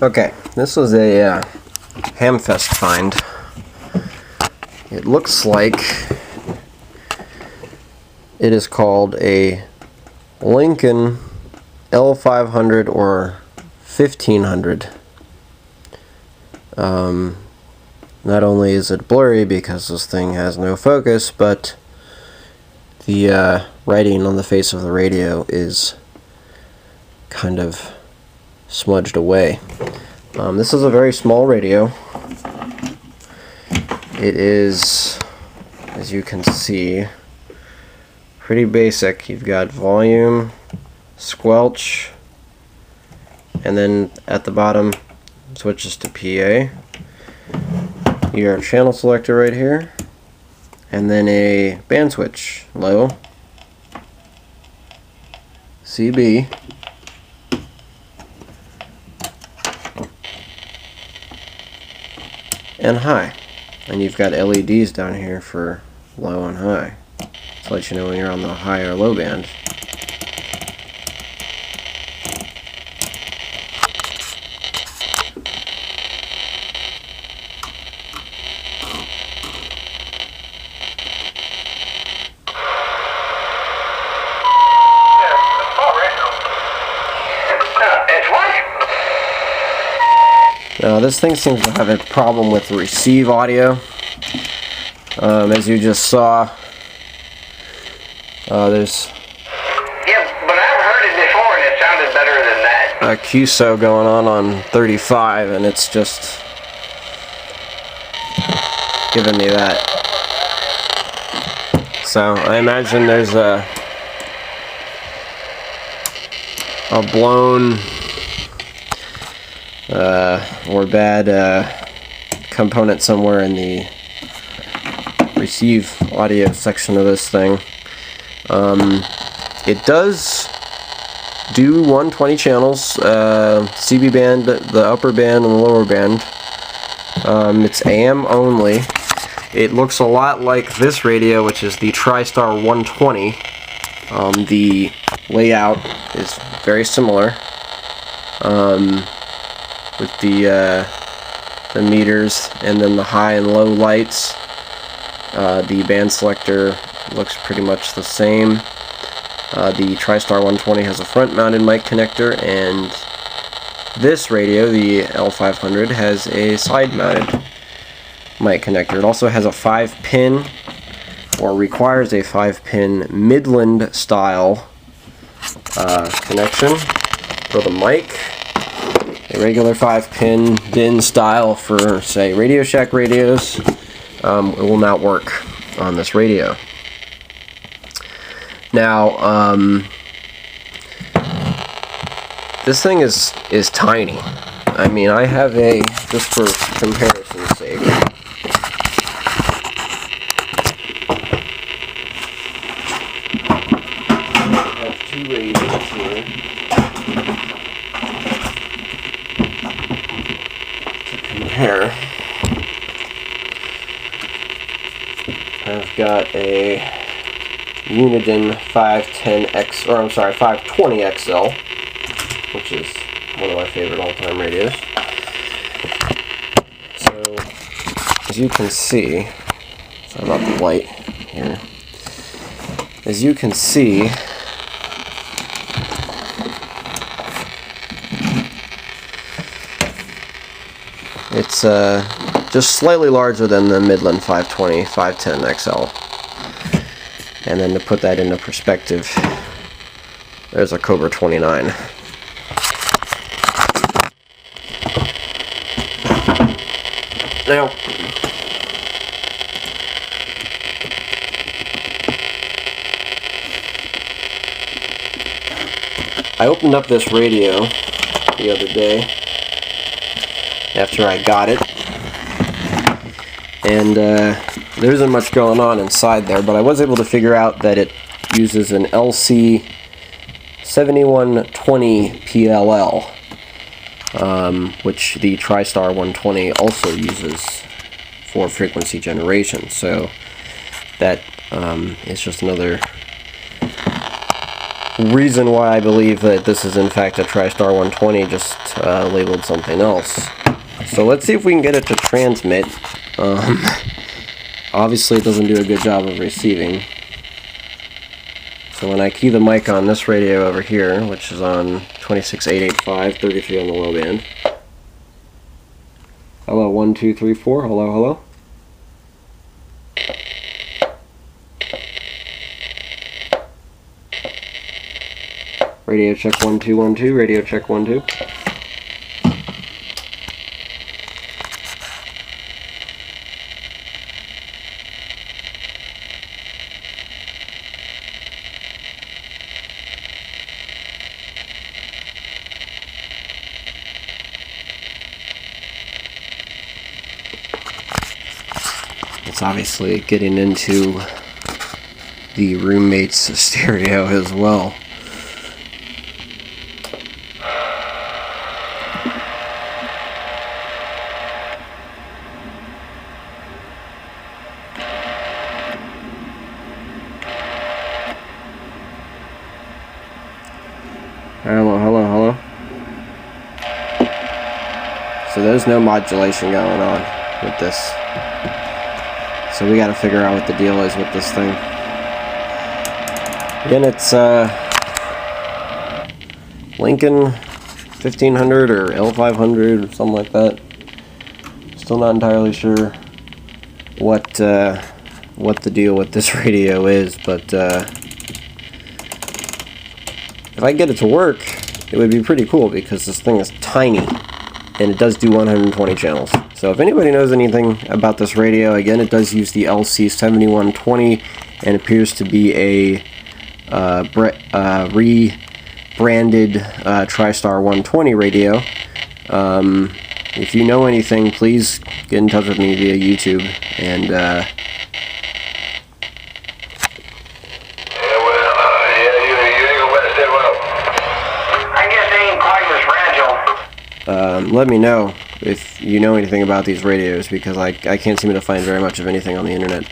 Okay, this was a hamfest find. It looks like it is called a Lincoln L500 or 1500. Not only is it blurry because this thing has no focus, but the writing on the face of the radio is kind of smudged away. This is a very small radio. It is, as you can see, pretty basic. You've got volume, squelch, and then at the bottom switches to PA. Your channel selector right here, and then a band switch, low, CB, and high. And you've got LEDs down here for low and high to let you know when you're on the high or low band. Now this thing seems to have a problem with the receive audio. As you just saw, there's but I've heard it before and it sounded better than that. A QSO going on 35, and it's just giving me that. So I imagine there's a blown or bad component somewhere in the receive audio section of this thing. It does do 120 channels, CB band, the upper band and the lower band. It's AM only. It looks a lot like this radio, which is the Tristar 120. The layout is very similar. With the meters and then the high and low lights. The band selector looks pretty much the same. The Tristar 120 has a front-mounted mic connector, and this radio, the L500, has a side-mounted mic connector. It also has a 5-pin, or requires a 5-pin Midland-style connection for the mic. A regular 5-pin DIN style for, say, Radio Shack radios, it will not work on this radio. Now, this thing is tiny. I mean, I have a, just for comparison's sake, I have two radios here. Here, I've got a Uniden 520XL, which is one of my favorite all-time radios. So, as you can see, sorry about the light here. As you can see, it's just slightly larger than the Midland 520 510XL. And then to put that into perspective, there's a Cobra 29. Now, I opened up this radio the other day after I got it, and there isn't much going on inside there, but I was able to figure out that it uses an LC7120 PLL, which the Tristar 120 also uses for frequency generation. So that is just another reason why I believe that this is in fact a Tristar 120, just labeled something else. So let's see if we can get it to transmit. Obviously it doesn't do a good job of receiving. So when I key the mic on this radio over here, which is on 26885, 33 on the low band. Hello, 1, 2, 3, 4. Hello, hello. Radio check 1, 2, 1, 2. Radio check 1, 2. It's obviously getting into the roommate's stereo as well. Hello, hello, hello. So there's no modulation going on with this. So we gotta figure out what the deal is with this thing. Again, it's Lincoln 1500 or L500 or something like that. Still not entirely sure what the deal with this radio is, but if I get it to work, it would be pretty cool because this thing is tiny and it does do 120 channels. So if anybody knows anything about this radio, again, it does use the LC7120 and appears to be a rebranded Tristar 120 radio. If you know anything, please get in touch with me via YouTube and let me know if you know anything about these radios, because I can't seem to find very much of anything on the internet.